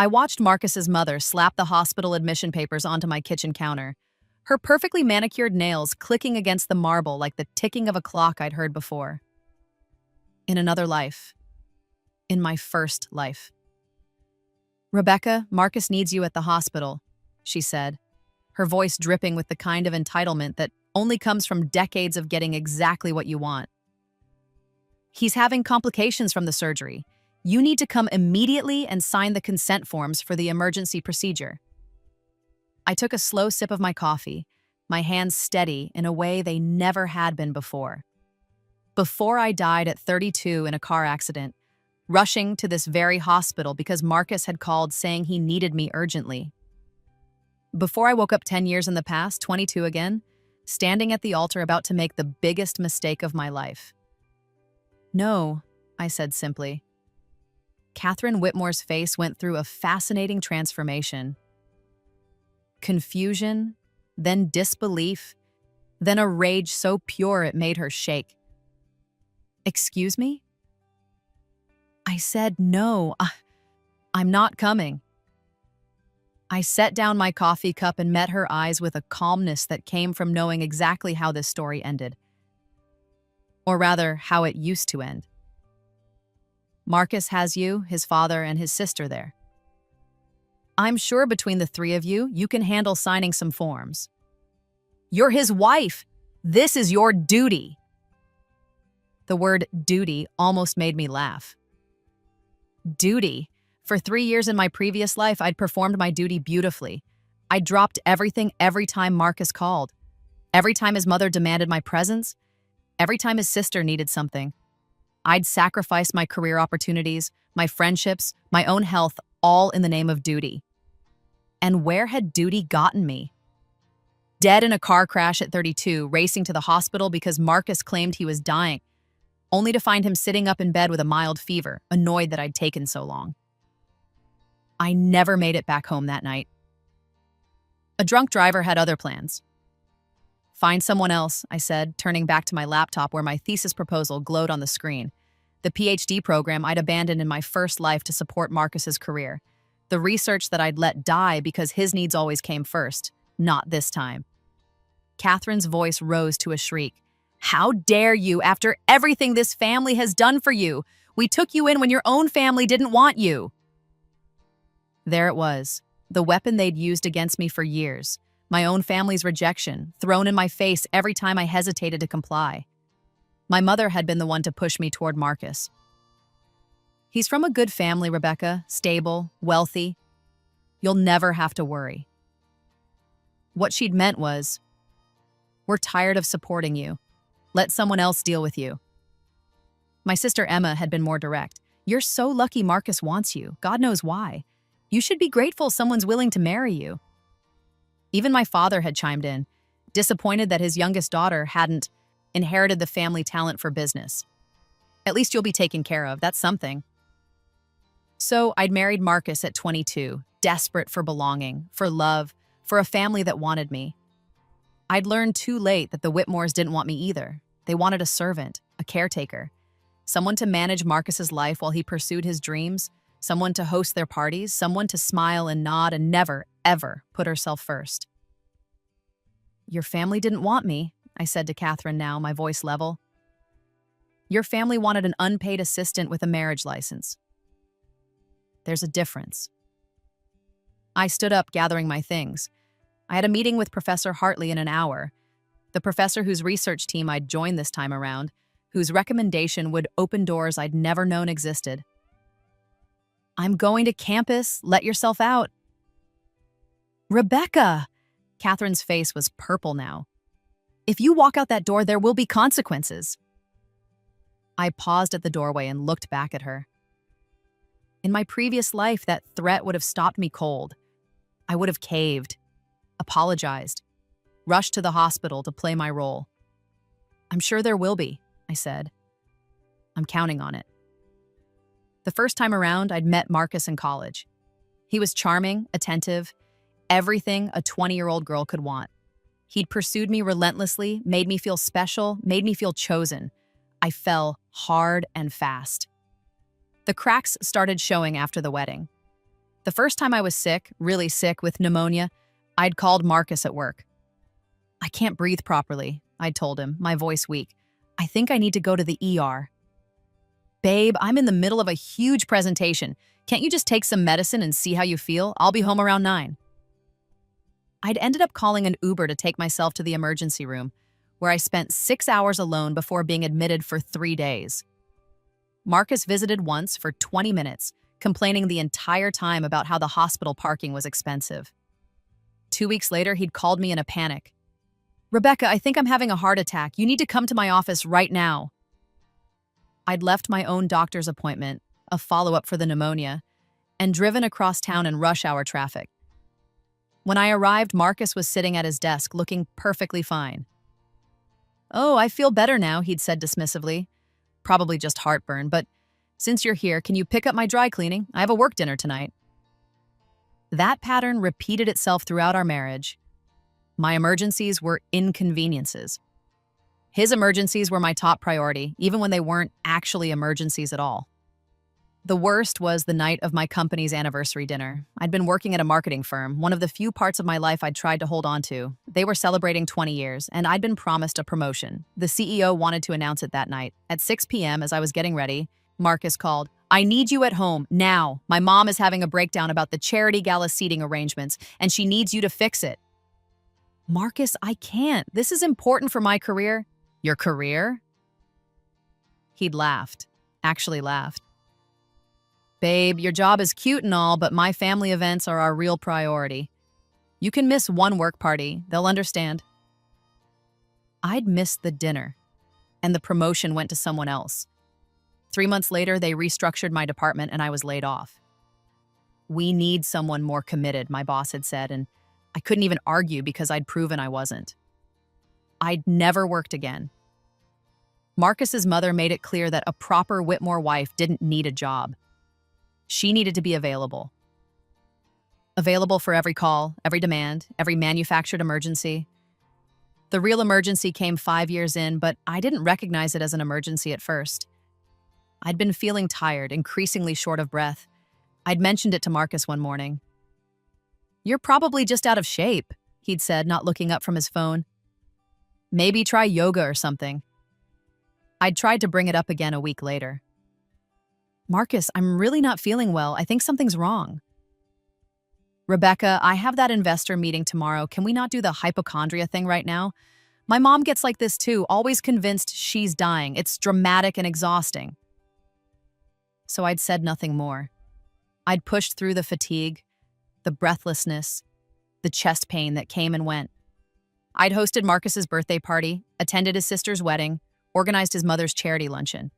I watched Marcus's mother slap the hospital admission papers onto my kitchen counter, her perfectly manicured nails clicking against the marble like the ticking of a clock I'd heard before. In another life. In my first life. "Rebecca, Marcus needs you at the hospital," she said, her voice dripping with the kind of entitlement that only comes from decades of getting exactly what you want. "He's having complications from the surgery. You need to come immediately and sign the consent forms for the emergency procedure." I took a slow sip of my coffee, my hands steady in a way they never had been before. Before I died at 32 in a car accident, rushing to this very hospital because Marcus had called saying he needed me urgently. Before I woke up 10 years in the past, 22 again, standing at the altar about to make the biggest mistake of my life. "No," I said simply. Catherine Whitmore's face went through a fascinating transformation. Confusion, then disbelief, then a rage so pure it made her shake. "Excuse me?" I said, "No, I'm not coming." I set down my coffee cup and met her eyes with a calmness that came from knowing exactly how this story ended. Or rather, how it used to end. "Marcus has you, his father, and his sister there. I'm sure between the three of you, you can handle signing some forms. You're his wife. This is your duty." The word duty almost made me laugh. Duty. For 3 years in my previous life, I'd performed my duty beautifully. I dropped everything every time Marcus called. Every time his mother demanded my presence. Every time his sister needed something. I'd sacrifice my career opportunities, my friendships, my own health, all in the name of duty. And where had duty gotten me? Dead in a car crash at 32, racing to the hospital because Marcus claimed he was dying, only to find him sitting up in bed with a mild fever, annoyed that I'd taken so long. I never made it back home that night. A drunk driver had other plans. "Find someone else," I said, turning back to my laptop where my thesis proposal glowed on the screen. The PhD program I'd abandoned in my first life to support Marcus's career. The research that I'd let die because his needs always came first. Not this time. Catherine's voice rose to a shriek. "How dare you, after everything this family has done for you? We took you in when your own family didn't want you." There it was, the weapon they'd used against me for years. My own family's rejection, thrown in my face every time I hesitated to comply. My mother had been the one to push me toward Marcus. "He's from a good family, Rebecca, stable, wealthy. You'll never have to worry." What she'd meant was, "We're tired of supporting you. Let someone else deal with you." My sister Emma had been more direct. "You're so lucky Marcus wants you. God knows why. You should be grateful someone's willing to marry you." Even my father had chimed in, disappointed that his youngest daughter hadn't inherited the family talent for business. "At least you'll be taken care of, that's something." So I'd married Marcus at 22, desperate for belonging, for love, for a family that wanted me. I'd learned too late that the Whitmores didn't want me either. They wanted a servant, a caretaker, someone to manage Marcus's life while he pursued his dreams, someone to host their parties, someone to smile and nod and never, ever put herself first. "Your family didn't want me," I said to Catherine now, my voice level. "Your family wanted an unpaid assistant with a marriage license. There's a difference." I stood up, gathering my things. I had a meeting with Professor Hartley in an hour, the professor whose research team I'd joined this time around, whose recommendation would open doors I'd never known existed. "I'm going to campus. Let yourself out." "Rebecca!" Catherine's face was purple now. "If you walk out that door, there will be consequences." I paused at the doorway and looked back at her. In my previous life, that threat would have stopped me cold. I would have caved, apologized, rushed to the hospital to play my role. "I'm sure there will be," I said. "I'm counting on it." The first time around, I'd met Marcus in college. He was charming, attentive, everything a 20-year-old girl could want. He'd pursued me relentlessly, made me feel special, made me feel chosen. I fell hard and fast. The cracks started showing after the wedding. The first time I was sick, really sick with pneumonia, I'd called Marcus at work. I can't breathe properly, I'd told him, my voice weak. I think I need to go to the ER. Babe, I'm in the middle of a huge presentation. Can't you just take some medicine and see how you feel? I'll be home around 9. I'd ended up calling an Uber to take myself to the emergency room, where I spent 6 hours alone before being admitted for 3 days. Marcus visited once for 20 minutes, complaining the entire time about how the hospital parking was expensive. 2 weeks later, he'd called me in a panic. Rebecca, I think I'm having a heart attack. You need to come to my office right now. I'd left my own doctor's appointment, a follow-up for the pneumonia, and driven across town in rush hour traffic. When I arrived, Marcus was sitting at his desk, looking perfectly fine. Oh, I feel better now, he'd said dismissively. Probably just heartburn, but since you're here, can you pick up my dry cleaning? I have a work dinner tonight. That pattern repeated itself throughout our marriage. My emergencies were inconveniences. His emergencies were my top priority, even when they weren't actually emergencies at all. The worst was the night of my company's anniversary dinner. I'd been working at a marketing firm, one of the few parts of my life I'd tried to hold on to. They were celebrating 20 years, and I'd been promised a promotion. The CEO wanted to announce it that night. At 6 p.m., as I was getting ready, Marcus called. I need you at home, now. My mom is having a breakdown about the charity gala seating arrangements, and she needs you to fix it. Marcus, I can't. This is important for my career. Your career? He'd laughed. Actually laughed. Babe, your job is cute and all, but my family events are our real priority. You can miss one work party. They'll understand. I'd missed the dinner, and the promotion went to someone else. 3 months later, they restructured my department, and I was laid off. We need someone more committed, my boss had said, and I couldn't even argue because I'd proven I wasn't. I'd never worked again. Marcus's mother made it clear that a proper Whitmore wife didn't need a job. She needed to be available. Available for every call, every demand, every manufactured emergency. The real emergency came 5 years in, but I didn't recognize it as an emergency at first. I'd been feeling tired, increasingly short of breath. I'd mentioned it to Marcus one morning. You're probably just out of shape, he'd said, not looking up from his phone. Maybe try yoga or something. I'd tried to bring it up again a week later. Marcus, I'm really not feeling well. I think something's wrong. Rebecca, I have that investor meeting tomorrow. Can we not do the hypochondria thing right now? My mom gets like this too, always convinced she's dying. It's dramatic and exhausting. So I'd said nothing more. I'd pushed through the fatigue, the breathlessness, the chest pain that came and went. I'd hosted Marcus's birthday party, attended his sister's wedding, organized his mother's charity luncheon.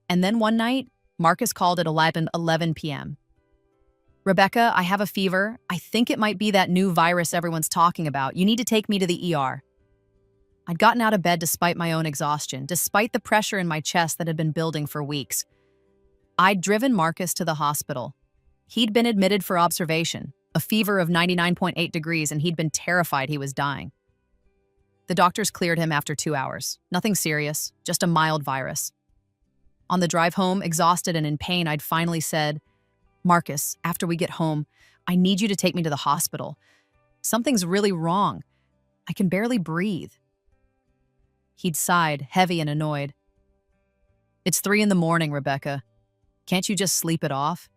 And then one night, Marcus called at 11 p.m. Rebecca, I have a fever. I think it might be that new virus everyone's talking about. You need to take me to the ER. I'd gotten out of bed despite my own exhaustion, despite the pressure in my chest that had been building for weeks. I'd driven Marcus to the hospital. He'd been admitted for observation, a fever of 99.8 degrees, and he'd been terrified he was dying. The doctors cleared him after 2 hours. Nothing serious, just a mild virus. On the drive home, exhausted and in pain, I'd finally said, Marcus, after we get home, I need you to take me to the hospital. Something's really wrong. I can barely breathe. He'd sighed, heavy and annoyed. It's 3 a.m, Rebecca. Can't you just sleep it off?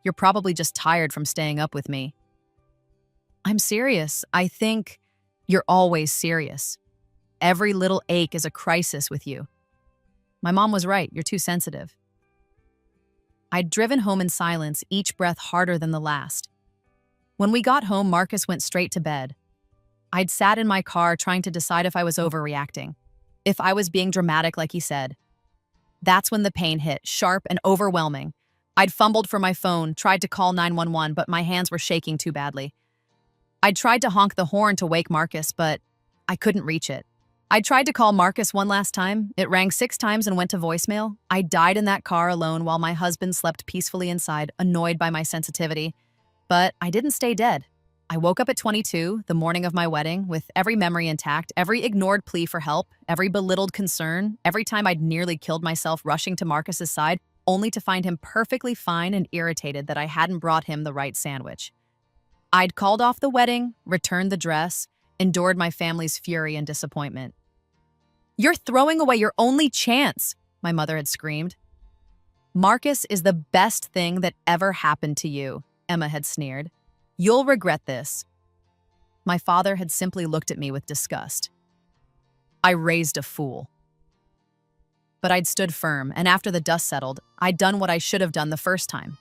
You're probably just tired from staying up with me. I'm serious. I think you're always serious. Every little ache is a crisis with you. My mom was right. You're too sensitive. I'd driven home in silence, each breath harder than the last. When we got home, Marcus went straight to bed. I'd sat in my car trying to decide if I was overreacting, if I was being dramatic like he said. That's when the pain hit, sharp and overwhelming. I'd fumbled for my phone, tried to call 911, but my hands were shaking too badly. I'd tried to honk the horn to wake Marcus, but I couldn't reach it. I tried to call Marcus one last time. It rang 6 times and went to voicemail. I died in that car alone while my husband slept peacefully inside, annoyed by my sensitivity. But I didn't stay dead. I woke up at 22, the morning of my wedding, with every memory intact, every ignored plea for help, every belittled concern, every time I'd nearly killed myself rushing to Marcus's side. only to find him perfectly fine and irritated that I hadn't brought him the right sandwich. I'd called off the wedding, returned the dress, endured my family's fury and disappointment. "You're throwing away your only chance," my mother had screamed. "Marcus is the best thing that ever happened to you," Emma had sneered. "You'll regret this." My father had simply looked at me with disgust. I raised a fool. But I'd stood firm, and after the dust settled, I'd done what I should have done the first time.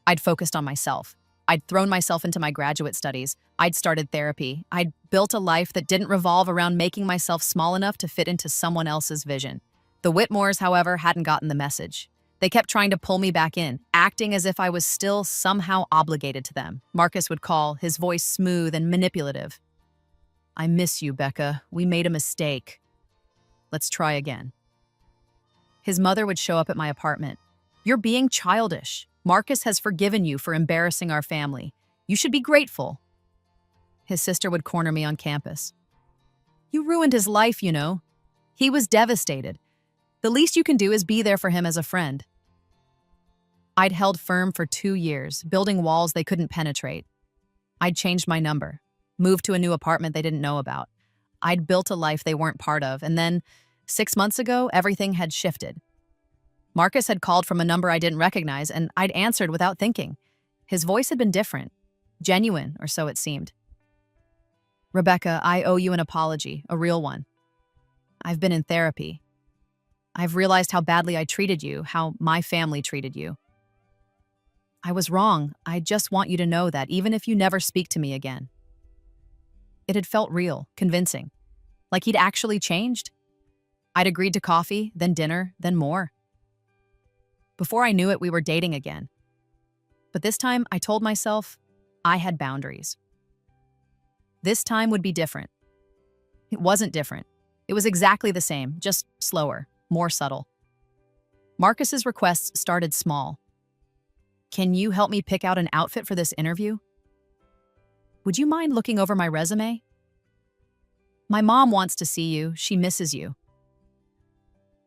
I'd focused on myself. I'd thrown myself into my graduate studies. I'd started therapy. I'd built a life that didn't revolve around making myself small enough to fit into someone else's vision. The Whitmores, however, hadn't gotten the message. They kept trying to pull me back in, acting as if I was still somehow obligated to them. Marcus would call, his voice smooth and manipulative. "I miss you, Becca. We made a mistake. Let's try again." His mother would show up at my apartment. "You're being childish. Marcus has forgiven you for embarrassing our family. You should be grateful." His sister would corner me on campus. "You ruined his life, you know. He was devastated. The least you can do is be there for him as a friend." I'd held firm for 2 years, building walls they couldn't penetrate. I'd changed my number, moved to a new apartment they didn't know about. I'd built a life they weren't part of, and then 6 months ago, everything had shifted. Marcus had called from a number I didn't recognize, and I'd answered without thinking. His voice had been different, genuine, or so it seemed. "Rebecca, I owe you an apology, a real one. I've been in therapy. I've realized how badly I treated you, how my family treated you. I was wrong. I just want you to know that, even if you never speak to me again." It had felt real, convincing, like he'd actually changed. I'd agreed to coffee, then dinner, then more. Before I knew it, we were dating again. But this time, I told myself I had boundaries. This time would be different. It wasn't different. It was exactly the same, just slower, more subtle. Marcus's requests started small. "Can you help me pick out an outfit for this interview? Would you mind looking over my resume? My mom wants to see you. She misses you."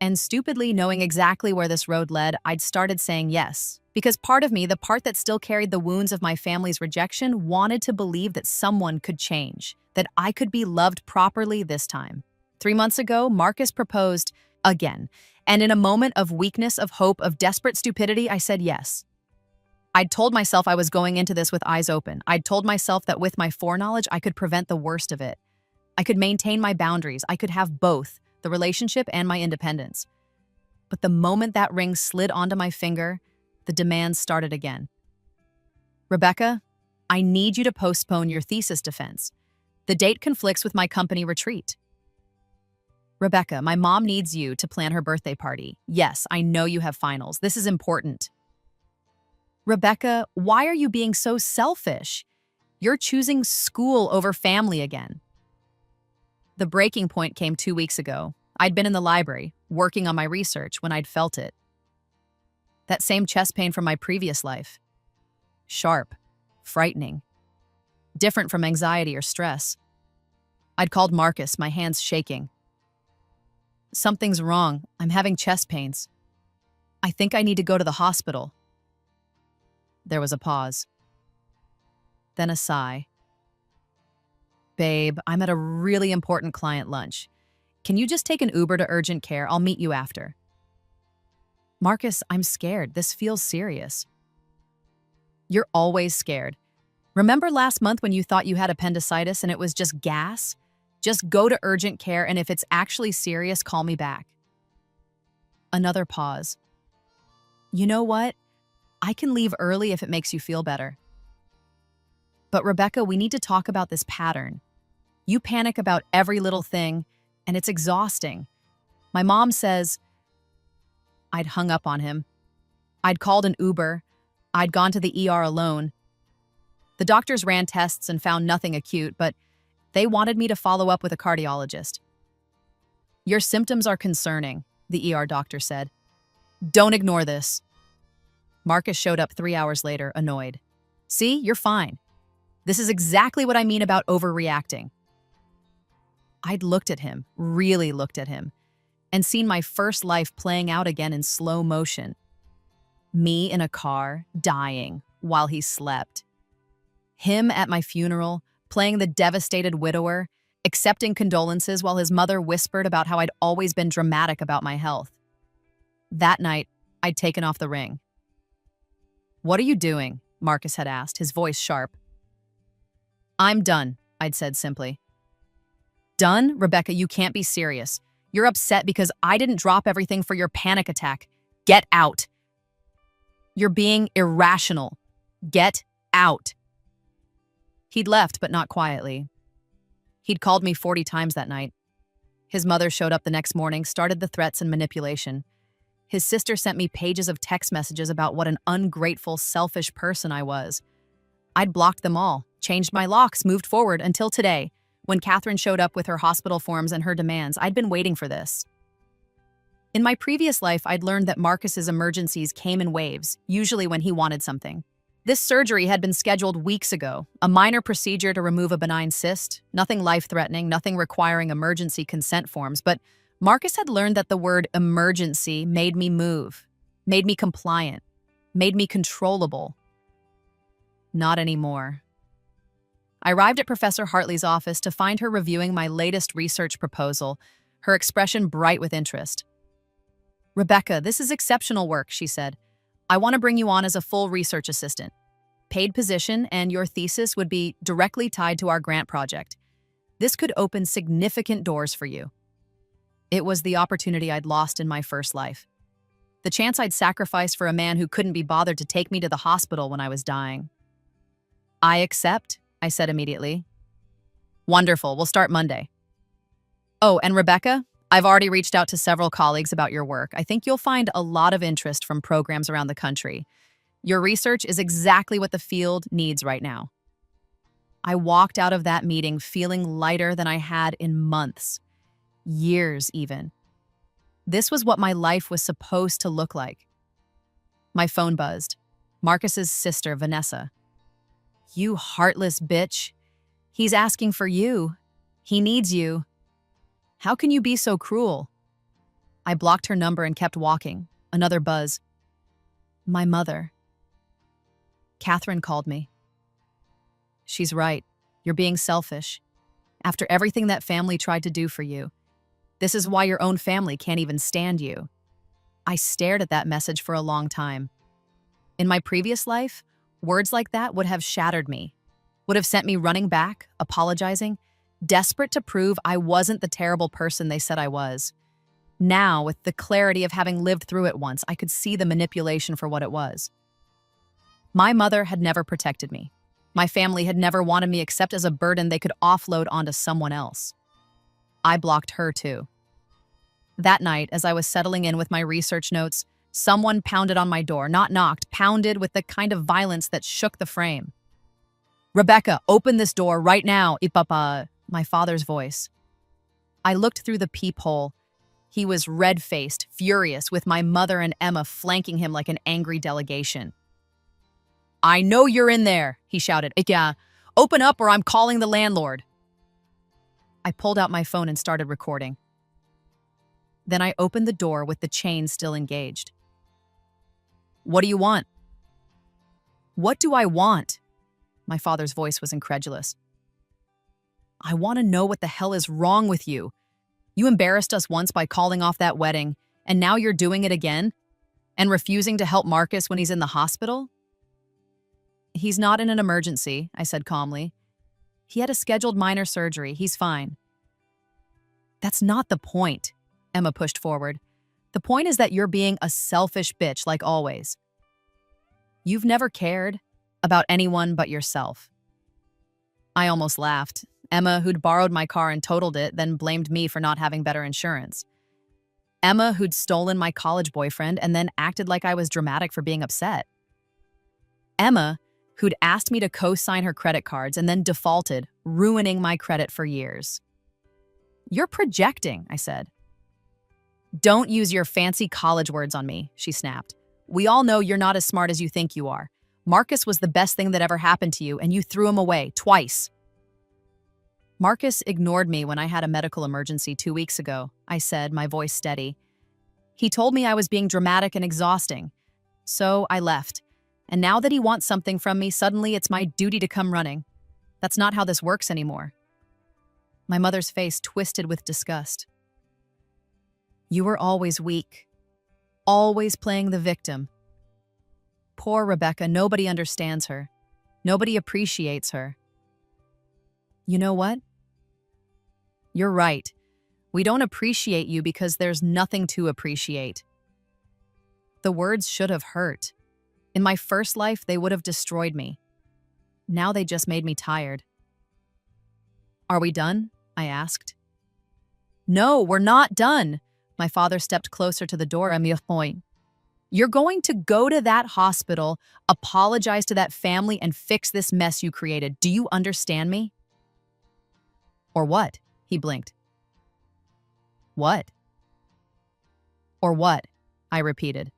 And stupidly knowing exactly where this road led, I'd started saying yes, because part of me, the part that still carried the wounds of my family's rejection, wanted to believe that someone could change, that I could be loved properly this time. 3 months ago, Marcus proposed again, and in a moment of weakness, of hope, of desperate stupidity, I said yes. I'd told myself I was going into this with eyes open. I'd told myself that with my foreknowledge, I could prevent the worst of it. I could maintain my boundaries. I could have both, the relationship and my independence. But the moment that ring slid onto my finger, the demands started again. "Rebecca, I need you to postpone your thesis defense. The date conflicts with my company retreat." "Rebecca, my mom needs you to plan her birthday party. Yes, I know you have finals. This is important." "Rebecca, why are you being so selfish? You're choosing school over family again." The breaking point came 2 weeks ago. I'd been in the library, working on my research, when I'd felt it. That same chest pain from my previous life. Sharp, frightening, different from anxiety or stress. I'd called Marcus, my hands shaking. "Something's wrong. I'm having chest pains. I think I need to go to the hospital." There was a pause. Then a sigh. "Babe, I'm at a really important client lunch. Can you just take an Uber to urgent care? I'll meet you after." "Marcus, I'm scared. This feels serious." "You're always scared. Remember last month when you thought you had appendicitis and it was just gas? Just go to urgent care, and if it's actually serious, call me back." Another pause. "You know what? I can leave early if it makes you feel better." "But Rebecca, we need to talk about this pattern. You panic about every little thing, and it's exhausting. My mom says—" I'd hung up on him. I'd called an Uber. I'd gone to the ER alone. The doctors ran tests and found nothing acute, but they wanted me to follow up with a cardiologist. "Your symptoms are concerning," the ER doctor said. "Don't ignore this." Marcus showed up 3 hours later, annoyed. "See, you're fine. This is exactly what I mean about overreacting." I'd looked at him, really looked at him, and seen my first life playing out again in slow motion. Me in a car, dying, while he slept. Him at my funeral, playing the devastated widower, accepting condolences while his mother whispered about how I'd always been dramatic about my health. That night, I'd taken off the ring. "What are you doing?" Marcus had asked, his voice sharp. "I'm done," I'd said simply. "Done? Rebecca, you can't be serious. You're upset because I didn't drop everything for your panic attack. Get out. You're being irrational. Get out." He'd left, but not quietly. He'd called me 40 times that night. His mother showed up the next morning, started the threats and manipulation. His sister sent me pages of text messages about what an ungrateful, selfish person I was. I'd blocked them all, changed my locks, moved forward until today, when Catherine showed up with her hospital forms and her demands. I'd been waiting for this. In my previous life, I'd learned that Marcus's emergencies came in waves, usually when he wanted something. This surgery had been scheduled weeks ago, a minor procedure to remove a benign cyst, nothing life-threatening, nothing requiring emergency consent forms, but Marcus had learned that the word emergency made me move, made me compliant, made me controllable. Not anymore. I arrived at Professor Hartley's office to find her reviewing my latest research proposal, her expression bright with interest. "Rebecca, this is exceptional work," she said. "I want to bring you on as a full research assistant. Paid position, and your thesis would be directly tied to our grant project. This could open significant doors for you." It was the opportunity I'd lost in my first life. The chance I'd sacrificed for a man who couldn't be bothered to take me to the hospital when I was dying. "I accept," I said immediately. "Wonderful, we'll start Monday." "Oh, and Rebecca, I've already reached out to several colleagues about your work. I think you'll find a lot of interest from programs around the country. Your research is exactly what the field needs right now." I walked out of that meeting feeling lighter than I had in months, years even. This was what my life was supposed to look like. My phone buzzed. Marcus's sister, Vanessa. "You heartless bitch. He's asking for you. He needs you. How can you be so cruel?" I blocked her number and kept walking. Another buzz. My mother. Catherine called me. "She's right. You're being selfish. After everything that family tried to do for you. This is why your own family can't even stand you." I stared at that message for a long time. In my previous life, words like that would have shattered me, would have sent me running back, apologizing, desperate to prove I wasn't the terrible person they said I was. Now, with the clarity of having lived through it once, I could see the manipulation for what it was. My mother had never protected me. My family had never wanted me except as a burden they could offload onto someone else. I blocked her too. That night, as I was settling in with my research notes, someone pounded on my door, not knocked, pounded with the kind of violence that shook the frame. "Rebecca, open this door right now, ipapa," my father's voice. I looked through the peephole. He was red-faced, furious, with my mother and Emma flanking him like an angry delegation. "I know you're in there," he shouted. "Yeah, open up or I'm calling the landlord." I pulled out my phone and started recording. Then I opened the door with the chain still engaged. "What do you want?" "What do I want?" My father's voice was incredulous. "I want to know what the hell is wrong with you. You embarrassed us once by calling off that wedding, and now you're doing it again? And refusing to help Marcus when he's in the hospital?" "He's not in an emergency," I said calmly. "He had a scheduled minor surgery. He's fine." "That's not the point," Emma pushed forward. "The point is that you're being a selfish bitch like always. You've never cared about anyone but yourself." I almost laughed. Emma, who'd borrowed my car and totaled it, then blamed me for not having better insurance. Emma, who'd stolen my college boyfriend and then acted like I was dramatic for being upset. Emma, who'd asked me to co-sign her credit cards and then defaulted, ruining my credit for years. "You're projecting," I said. "Don't use your fancy college words on me," she snapped. "We all know you're not as smart as you think you are. Marcus was the best thing that ever happened to you, and you threw him away, twice." "Marcus ignored me when I had a medical emergency 2 weeks ago," I said, my voice steady. "He told me I was being dramatic and exhausting. So I left. And now that he wants something from me, suddenly it's my duty to come running. That's not how this works anymore. My mother's face twisted with disgust. You were always weak, always playing the victim. Poor Rebecca, nobody understands her. Nobody appreciates her. You know what? You're right. We don't appreciate you because there's nothing to appreciate. The words should have hurt. In my first life, they would have destroyed me. Now they just made me tired. Are we done? I asked. No, we're not done. My father stepped closer to the door at me. You're going to go to that hospital, apologize to that family, and fix this mess you created. Do you understand me? Or what? He blinked. What? Or what? I repeated.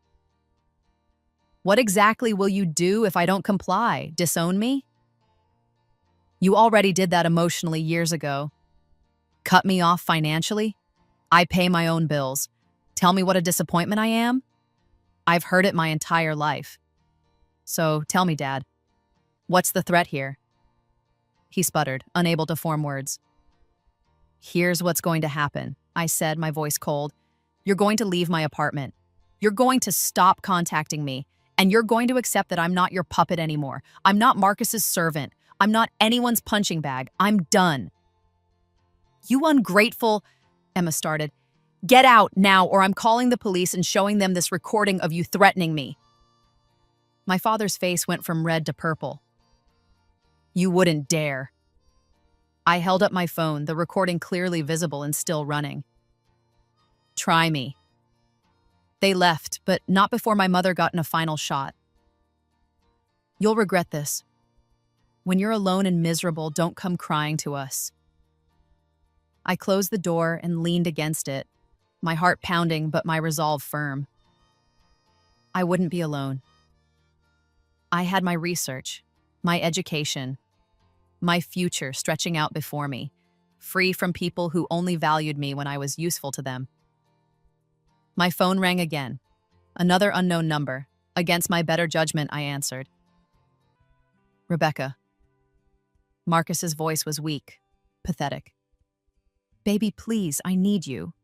What exactly will you do if I don't comply? Disown me? You already did that emotionally years ago. Cut me off financially? I pay my own bills. Tell me what a disappointment I am? I've heard it my entire life. So tell me, Dad, what's the threat here? He sputtered, unable to form words. Here's what's going to happen, I said, my voice cold. You're going to leave my apartment. You're going to stop contacting me, and you're going to accept that I'm not your puppet anymore. I'm not Marcus's servant. I'm not anyone's punching bag. I'm done. You ungrateful, Emma started. Get out now, or I'm calling the police and showing them this recording of you threatening me. My father's face went from red to purple. You wouldn't dare. I held up my phone, the recording clearly visible and still running. Try me. They left, but not before my mother got in a final shot. You'll regret this. When you're alone and miserable, don't come crying to us. I closed the door and leaned against it, my heart pounding but my resolve firm. I wouldn't be alone. I had my research, my education, my future stretching out before me, free from people who only valued me when I was useful to them. My phone rang again. Another unknown number. Against my better judgment, I answered. Rebecca. Marcus's voice was weak, pathetic. Baby, please, I need you.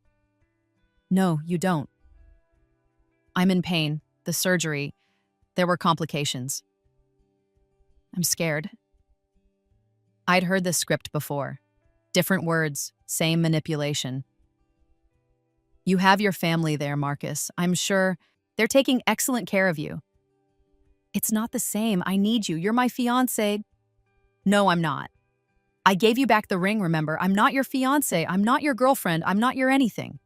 No, you don't. I'm in pain. The surgery. There were complications. I'm scared. I'd heard this script before. Different words, same manipulation. You have your family there, Marcus. I'm sure they're taking excellent care of you. It's not the same. I need you. You're my fiancé. No, I'm not. I gave you back the ring, remember? I'm not your fiancé. I'm not your girlfriend. I'm not your anything.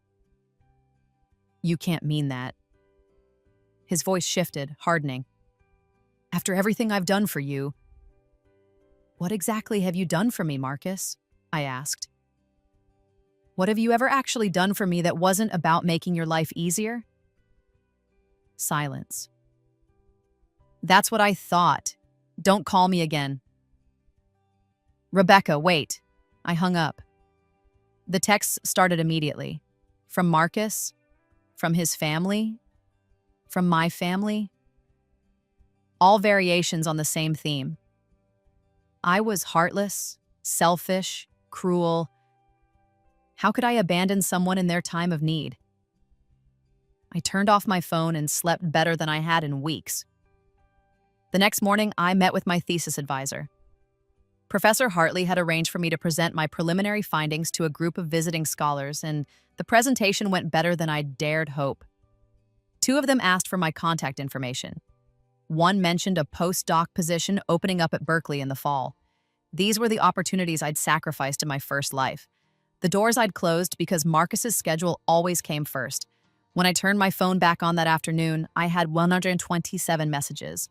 You can't mean that. His voice shifted, hardening. After everything I've done for you. What exactly have you done for me, Marcus? I asked. What have you ever actually done for me that wasn't about making your life easier? Silence. That's what I thought. Don't call me again. Rebecca, wait. I hung up. The texts started immediately. From Marcus, from his family, from my family. All variations on the same theme. I was heartless, selfish, cruel. How could I abandon someone in their time of need? I turned off my phone and slept better than I had in weeks. The next morning, I met with my thesis advisor. Professor Hartley had arranged for me to present my preliminary findings to a group of visiting scholars, and the presentation went better than I dared hope. 2 of them asked for my contact information. One mentioned a postdoc position opening up at Berkeley in the fall. These were the opportunities I'd sacrificed in my first life. The doors I'd closed because Marcus's schedule always came first. When I turned my phone back on that afternoon, I had 127 messages.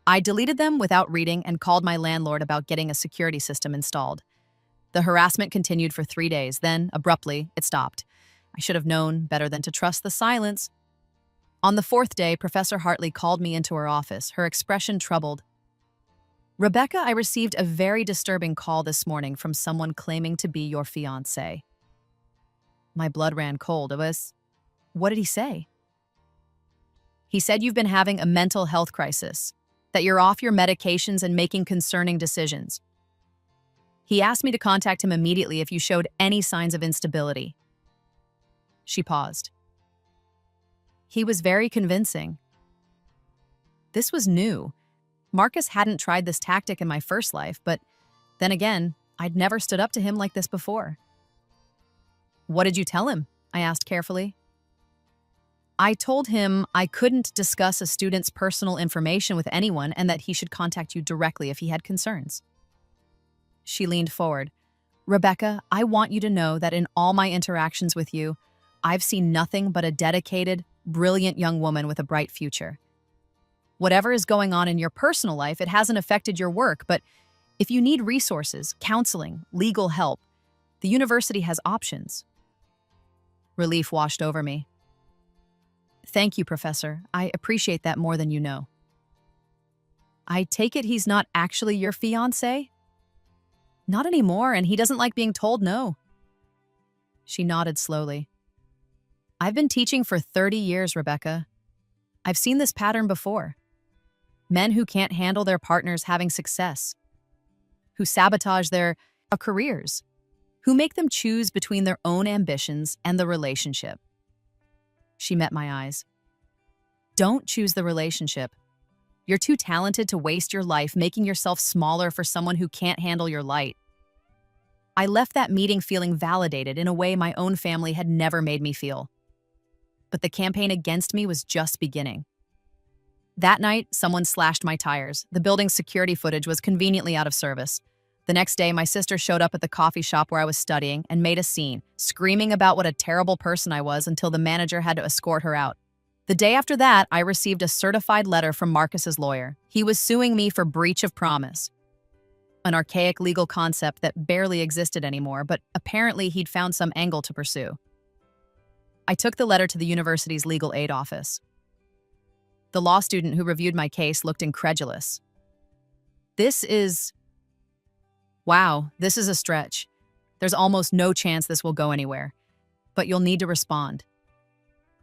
I deleted them without reading and called my landlord about getting a security system installed. The harassment continued for 3 days, then, abruptly, it stopped. I should have known better than to trust the silence. On the 4th day, Professor Hartley called me into her office, her expression troubled. Rebecca, I received a very disturbing call this morning from someone claiming to be your fiancé. My blood ran cold. What did he say? He said you've been having a mental health crisis, that you're off your medications and making concerning decisions. He asked me to contact him immediately if you showed any signs of instability. She paused. He was very convincing. This was new. Marcus hadn't tried this tactic in my first life, but then again, I'd never stood up to him like this before. What did you tell him? I asked carefully. I told him I couldn't discuss a student's personal information with anyone and that he should contact you directly if he had concerns. She leaned forward. Rebecca, I want you to know that in all my interactions with you, I've seen nothing but a dedicated, brilliant young woman with a bright future. Whatever is going on in your personal life, it hasn't affected your work, but if you need resources, counseling, legal help, the university has options. Relief washed over me. Thank you, Professor. I appreciate that more than you know. I take it he's not actually your fiancé? Not anymore, and he doesn't like being told no. She nodded slowly. I've been teaching for 30 years, Rebecca. I've seen this pattern before. Men who can't handle their partners having success, who sabotage their careers, who make them choose between their own ambitions and the relationship. She met my eyes. Don't choose the relationship. You're too talented to waste your life making yourself smaller for someone who can't handle your light. I left that meeting feeling validated in a way my own family had never made me feel. But the campaign against me was just beginning. That night, someone slashed my tires. The building's security footage was conveniently out of service. The next day, my sister showed up at the coffee shop where I was studying and made a scene, screaming about what a terrible person I was until the manager had to escort her out. The day after that, I received a certified letter from Marcus's lawyer. He was suing me for breach of promise, an archaic legal concept that barely existed anymore, but apparently he'd found some angle to pursue. I took the letter to the university's legal aid office. The law student who reviewed my case looked incredulous. Wow, this is a stretch. There's almost no chance this will go anywhere, but you'll need to respond.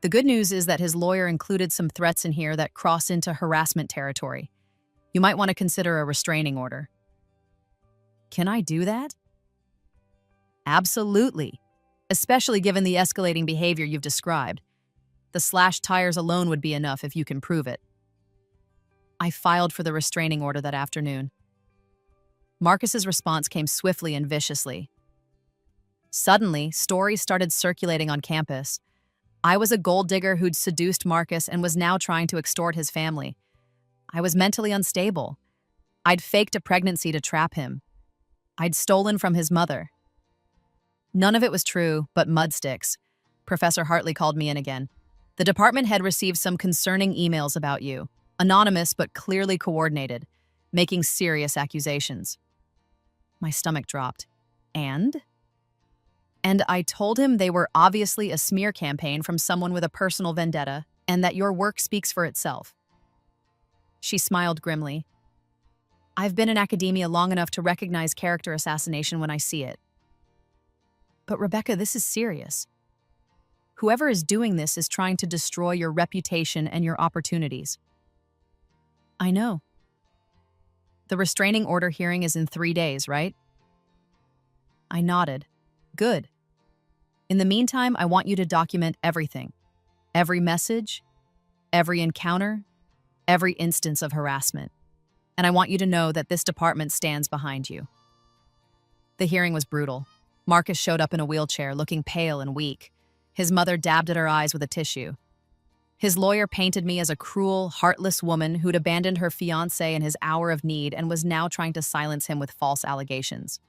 The good news is that his lawyer included some threats in here that cross into harassment territory. You might want to consider a restraining order. Can I do that? Absolutely, especially given the escalating behavior you've described. The slashed tires alone would be enough if you can prove it. I filed for the restraining order that afternoon. Marcus's response came swiftly and viciously. Suddenly, stories started circulating on campus. I was a gold digger who'd seduced Marcus and was now trying to extort his family. I was mentally unstable. I'd faked a pregnancy to trap him. I'd stolen from his mother. None of it was true, but mudsticks. Professor Hartley called me in again. The department had received some concerning emails about you, anonymous but clearly coordinated, making serious accusations. My stomach dropped. And I told him they were obviously a smear campaign from someone with a personal vendetta, and that your work speaks for itself. She smiled grimly. I've been in academia long enough to recognize character assassination when I see it. But Rebecca, this is serious. Whoever is doing this is trying to destroy your reputation and your opportunities. I know. The restraining order hearing is in 3 days, right? I nodded. Good. In the meantime, I want you to document everything. Every message, every encounter, every instance of harassment. And I want you to know that this department stands behind you. The hearing was brutal. Marcus showed up in a wheelchair, looking pale and weak. His mother dabbed at her eyes with a tissue. His lawyer painted me as a cruel, heartless woman who'd abandoned her fiancé in his hour of need and was now trying to silence him with false allegations.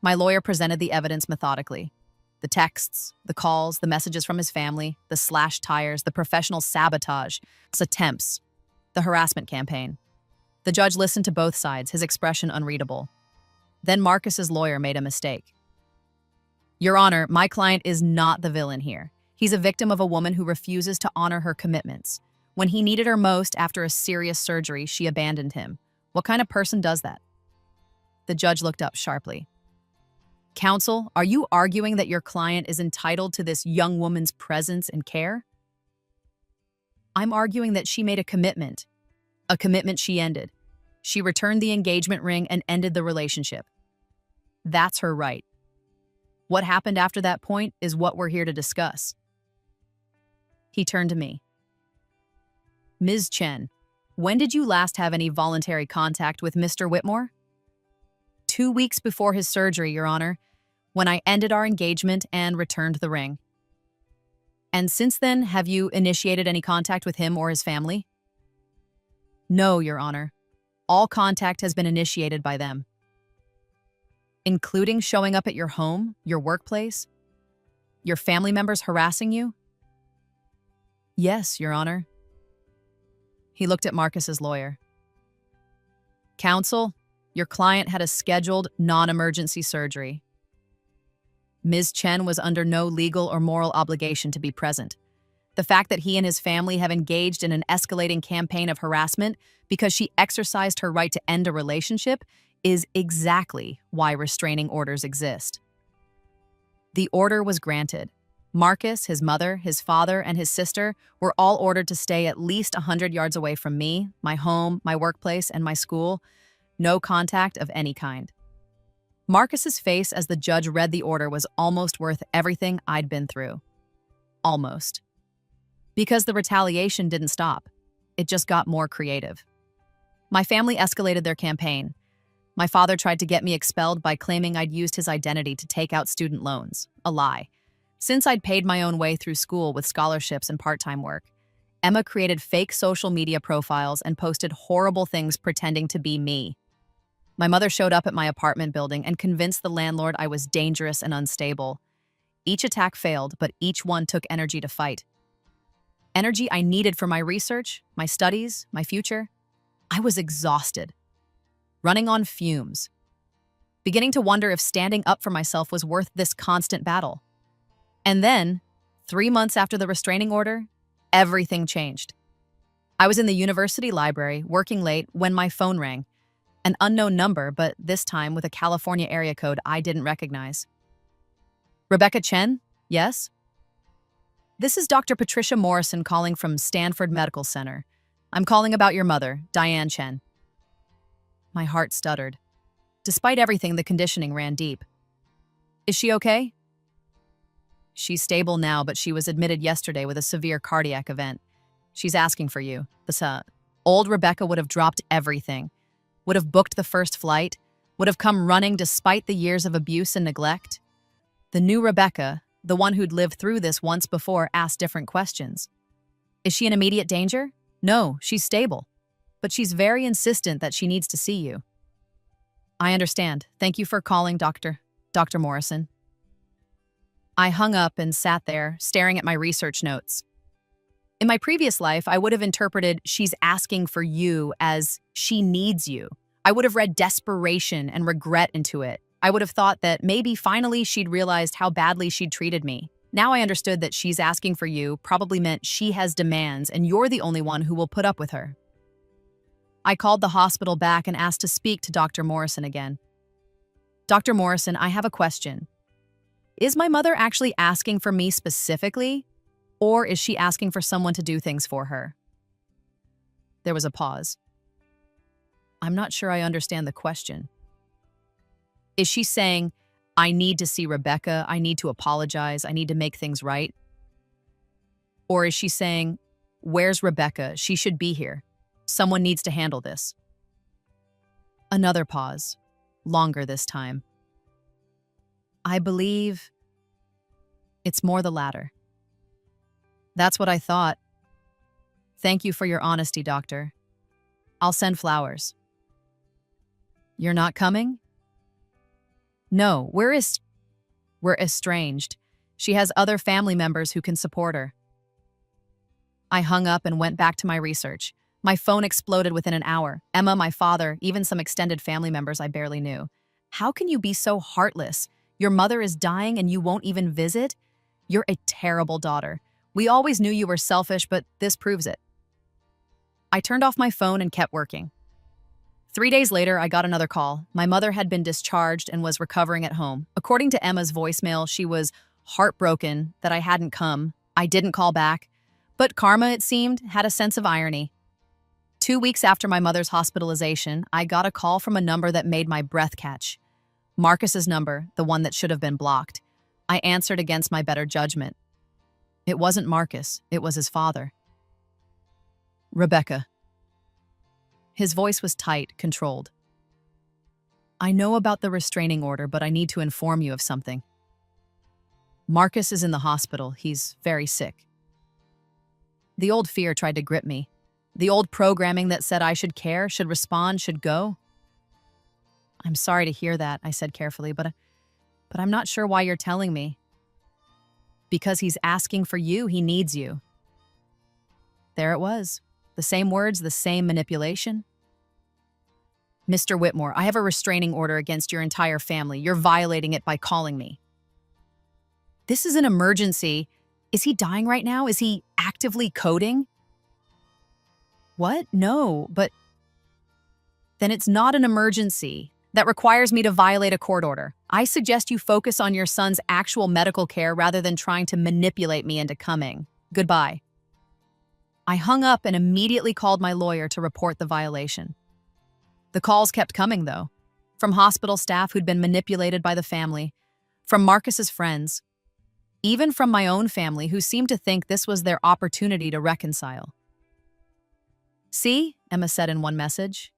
My lawyer presented the evidence methodically. The texts, the calls, the messages from his family, the slashed tires, the professional sabotage, attempts, the harassment campaign. The judge listened to both sides, his expression unreadable. Then Marcus's lawyer made a mistake. Your Honor, my client is not the villain here. He's a victim of a woman who refuses to honor her commitments. When he needed her most after a serious surgery, she abandoned him. What kind of person does that? The judge looked up sharply. Counsel, are you arguing that your client is entitled to this young woman's presence and care? I'm arguing that she made a commitment she ended. She returned the engagement ring and ended the relationship. That's her right. What happened after that point is what we're here to discuss. He turned to me. Ms. Chen, when did you last have any voluntary contact with Mr. Whitmore? 2 weeks before his surgery, Your Honor, when I ended our engagement and returned the ring. And since then, have you initiated any contact with him or his family? No, Your Honor. All contact has been initiated by them. Including showing up at your home, your workplace? Your family members harassing you? Yes, Your Honor. He looked at Marcus's lawyer. Counsel, your client had a scheduled non-emergency surgery. Ms. Chen was under no legal or moral obligation to be present. The fact that he and his family have engaged in an escalating campaign of harassment because she exercised her right to end a relationship is exactly why restraining orders exist. The order was granted. Marcus, his mother, his father, and his sister were all ordered to stay at least 100 yards away from me, my home, my workplace, and my school. No contact of any kind. Marcus's face as the judge read the order was almost worth everything I'd been through. Almost. Because the retaliation didn't stop. It just got more creative. My family escalated their campaign. My father tried to get me expelled by claiming I'd used his identity to take out student loans. A lie. Since I'd paid my own way through school with scholarships and part-time work, Emma created fake social media profiles and posted horrible things pretending to be me. My mother showed up at my apartment building and convinced the landlord I was dangerous and unstable. Each attack failed, but each one took energy to fight. Energy I needed for my research, my studies, my future. I was exhausted. Running on fumes. Beginning to wonder if standing up for myself was worth this constant battle. And then, 3 months after the restraining order, everything changed. I was in the university library, working late, when my phone rang. An unknown number, but this time with a California area code I didn't recognize. Rebecca Chen? Yes? This is Dr. Patricia Morrison calling from Stanford Medical Center. I'm calling about your mother, Diane Chen. My heart stuttered. Despite everything, the conditioning ran deep. Is she okay? She's stable now, but she was admitted yesterday with a severe cardiac event. She's asking for you. Old Rebecca would have dropped everything. Would have booked the first flight. Would have come running despite the years of abuse and neglect. The new Rebecca, the one who'd lived through this once before, asked different questions. Is she in immediate danger? No, she's stable. But she's very insistent that she needs to see you. I understand. Thank you for calling, Dr. Morrison. I hung up and sat there, staring at my research notes. In my previous life, I would have interpreted she's asking for you as she needs you. I would have read desperation and regret into it. I would have thought that maybe finally she'd realized how badly she'd treated me. Now I understood that she's asking for you probably meant she has demands and you're the only one who will put up with her. I called the hospital back and asked to speak to Dr. Morrison again. Dr. Morrison, I have a question. Is my mother actually asking for me specifically, or is she asking for someone to do things for her? There was a pause. I'm not sure I understand the question. Is she saying, I need to see Rebecca, I need to apologize, I need to make things right? Or is she saying, where's Rebecca? She should be here. Someone needs to handle this. Another pause, longer this time. I believe it's more the latter. That's what I thought. Thank you for your honesty, doctor. I'll send flowers. You're not coming? No, we're estranged. She has other family members who can support her. I hung up and went back to my research. My phone exploded within an hour. Emma, my father, even some extended family members I barely knew. How can you be so heartless? Your mother is dying and you won't even visit? You're a terrible daughter. We always knew you were selfish, but this proves it. I turned off my phone and kept working. 3 days later, I got another call. My mother had been discharged and was recovering at home. According to Emma's voicemail, she was heartbroken that I hadn't come. I didn't call back. But karma, it seemed, had a sense of irony. 2 weeks after my mother's hospitalization, I got a call from a number that made my breath catch. Marcus's number, the one that should have been blocked. I answered against my better judgment. It wasn't Marcus, it was his father. Rebecca. His voice was tight, controlled. I know about the restraining order, but I need to inform you of something. Marcus is in the hospital. He's very sick. The old fear tried to grip me. The old programming that said I should care, should respond, should go. I'm sorry to hear that, I said carefully, but I'm not sure why you're telling me. Because he's asking for you, he needs you. There it was. The same words, the same manipulation. Mr. Whitmore, I have a restraining order against your entire family. You're violating it by calling me. This is an emergency. Is he dying right now? Is he actively coding? What? No, but then it's not an emergency that requires me to violate a court order. I suggest you focus on your son's actual medical care rather than trying to manipulate me into coming. Goodbye. I hung up and immediately called my lawyer to report the violation. The calls kept coming, though, from hospital staff who'd been manipulated by the family, from Marcus's friends, even from my own family who seemed to think this was their opportunity to reconcile. See, Emma said in one message,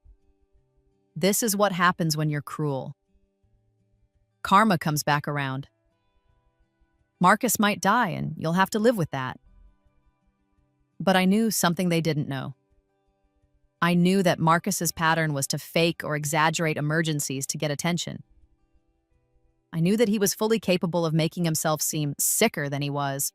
this is what happens when you're cruel. Karma comes back around. Marcus might die and you'll have to live with that. But I knew something they didn't know. I knew that Marcus's pattern was to fake or exaggerate emergencies to get attention. I knew that he was fully capable of making himself seem sicker than he was.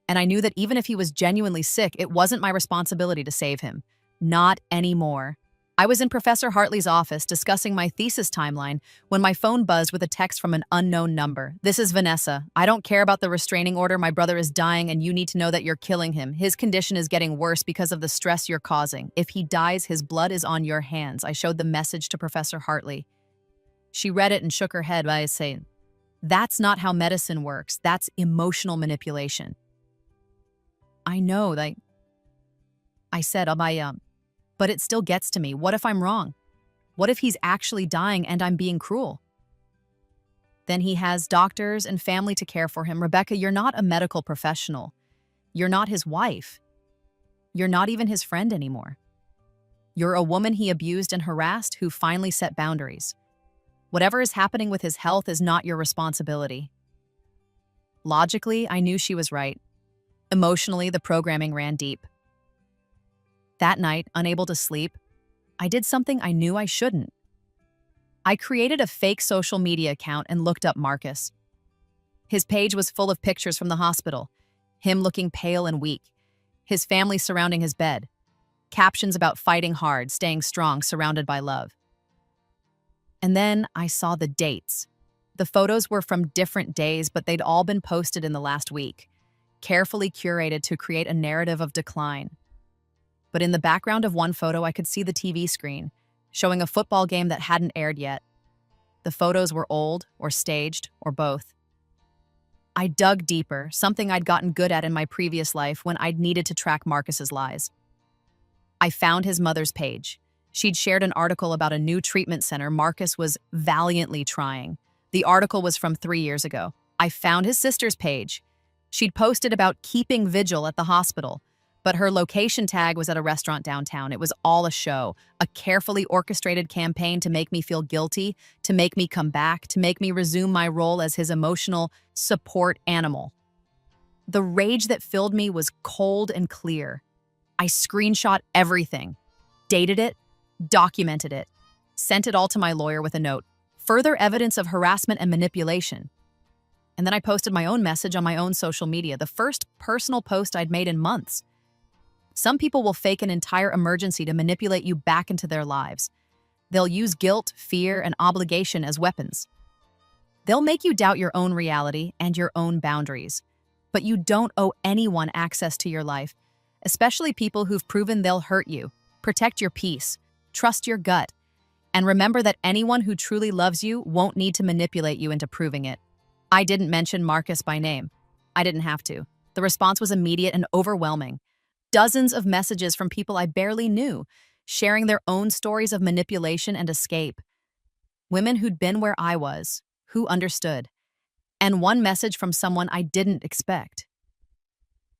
And I knew that even if he was genuinely sick, it wasn't my responsibility to save him. Not anymore. I was in Professor Hartley's office discussing my thesis timeline when my phone buzzed with a text from an unknown number. This is Vanessa. I don't care about the restraining order. My brother is dying and you need to know that you're killing him. His condition is getting worse because of the stress you're causing. If he dies, his blood is on your hands. I showed the message to Professor Hartley. She read it and shook her head by saying, that's not how medicine works. That's emotional manipulation. I know, I said, but it still gets to me. What if I'm wrong? What if he's actually dying and I'm being cruel? Then he has doctors and family to care for him. Rebecca, you're not a medical professional. You're not his wife. You're not even his friend anymore. You're a woman he abused and harassed who finally set boundaries. Whatever is happening with his health is not your responsibility. Logically, I knew she was right. Emotionally, the programming ran deep. That night, unable to sleep, I did something I knew I shouldn't. I created a fake social media account and looked up Marcus. His page was full of pictures from the hospital, him looking pale and weak, his family surrounding his bed, captions about fighting hard, staying strong, surrounded by love. And then I saw the dates. The photos were from different days, but they'd all been posted in the last week, carefully curated to create a narrative of decline. But in the background of one photo, I could see the TV screen, showing a football game that hadn't aired yet. The photos were old, or staged, or both. I dug deeper, something I'd gotten good at in my previous life when I'd needed to track Marcus's lies. I found his mother's page. She'd shared an article about a new treatment center Marcus was valiantly trying. The article was from 3 years ago. I found his sister's page. She'd posted about keeping vigil at the hospital, but her location tag was at a restaurant downtown. It was all a show, a carefully orchestrated campaign to make me feel guilty, to make me come back, to make me resume my role as his emotional support animal. The rage that filled me was cold and clear. I screenshot everything, dated it, documented it, sent it all to my lawyer with a note, further evidence of harassment and manipulation. And then I posted my own message on my own social media, the first personal post I'd made in months. Some people will fake an entire emergency to manipulate you back into their lives. They'll use guilt, fear, and obligation as weapons. They'll make you doubt your own reality and your own boundaries. But you don't owe anyone access to your life, especially people who've proven they'll hurt you. Protect your peace, trust your gut, and remember that anyone who truly loves you won't need to manipulate you into proving it. I didn't mention Marcus by name. I didn't have to. The response was immediate and overwhelming. Dozens of messages from people I barely knew, sharing their own stories of manipulation and escape. Women who'd been where I was, who understood. And one message from someone I didn't expect.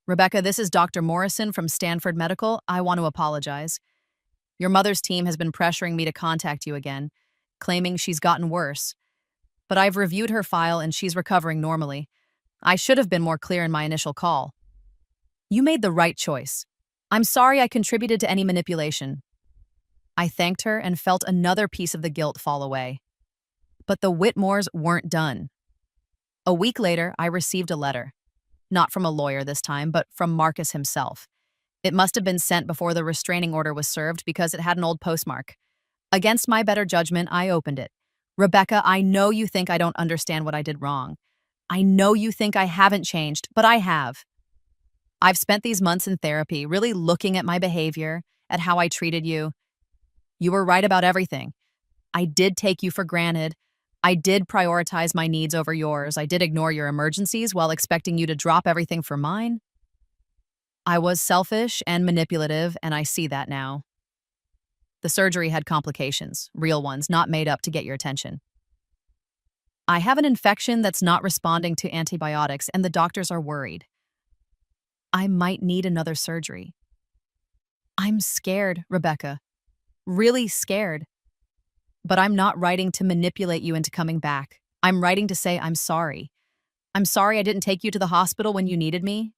Rebecca, this is Dr. Morrison from Stanford Medical. I want to apologize. Your mother's team has been pressuring me to contact you again, claiming she's gotten worse. But I've reviewed her file and she's recovering normally. I should have been more clear in my initial call. You made the right choice. I'm sorry I contributed to any manipulation. I thanked her and felt another piece of the guilt fall away. But the Whitmores weren't done. A week later, I received a letter. Not from a lawyer this time, but from Marcus himself. It must have been sent before the restraining order was served because it had an old postmark. Against my better judgment, I opened it. Rebecca, I know you think I don't understand what I did wrong. I know you think I haven't changed, but I have. I've spent these months in therapy, really looking at my behavior, at how I treated you. You were right about everything. I did take you for granted. I did prioritize my needs over yours. I did ignore your emergencies while expecting you to drop everything for mine. I was selfish and manipulative, and I see that now. The surgery had complications, real ones, not made up to get your attention. I have an infection that's not responding to antibiotics, and the doctors are worried. I might need another surgery. I'm scared, Rebecca. Really scared. But I'm not writing to manipulate you into coming back. I'm writing to say I'm sorry. I'm sorry I didn't take you to the hospital when you needed me.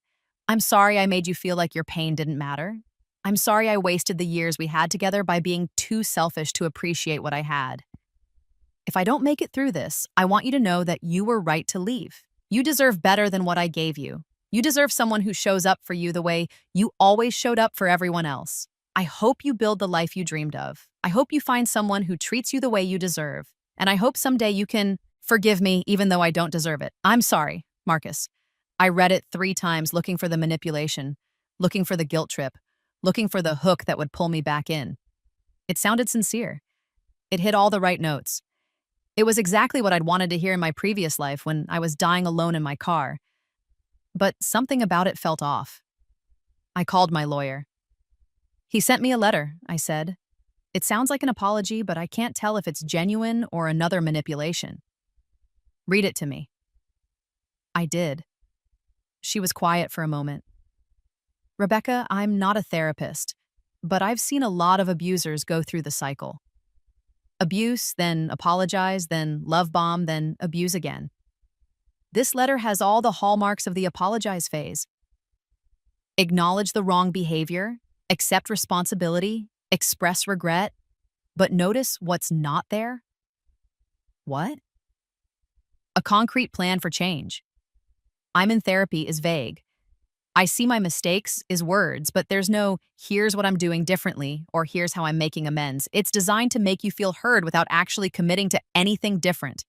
I'm sorry I made you feel like your pain didn't matter. I'm sorry I wasted the years we had together by being too selfish to appreciate what I had. If I don't make it through this, I want you to know that you were right to leave. You deserve better than what I gave you. You deserve someone who shows up for you the way you always showed up for everyone else. I hope you build the life you dreamed of. I hope you find someone who treats you the way you deserve. And I hope someday you can forgive me even though I don't deserve it. I'm sorry, Marcus. I read it 3 times looking for the manipulation, looking for the guilt trip, looking for the hook that would pull me back in. It sounded sincere. It hit all the right notes. It was exactly what I'd wanted to hear in my previous life when I was dying alone in my car. But something about it felt off. I called my lawyer. He sent me a letter, I said. It sounds like an apology, but I can't tell if it's genuine or another manipulation. Read it to me. I did. She was quiet for a moment. Rebecca, I'm not a therapist, but I've seen a lot of abusers go through the cycle. Abuse, then apologize, then love bomb, then abuse again. This letter has all the hallmarks of the apologize phase. Acknowledge the wrong behavior, accept responsibility, express regret, but notice what's not there. What? A concrete plan for change. I'm in therapy is vague. I see my mistakes is words, but there's no here's what I'm doing differently or here's how I'm making amends. It's designed to make you feel heard without actually committing to anything different.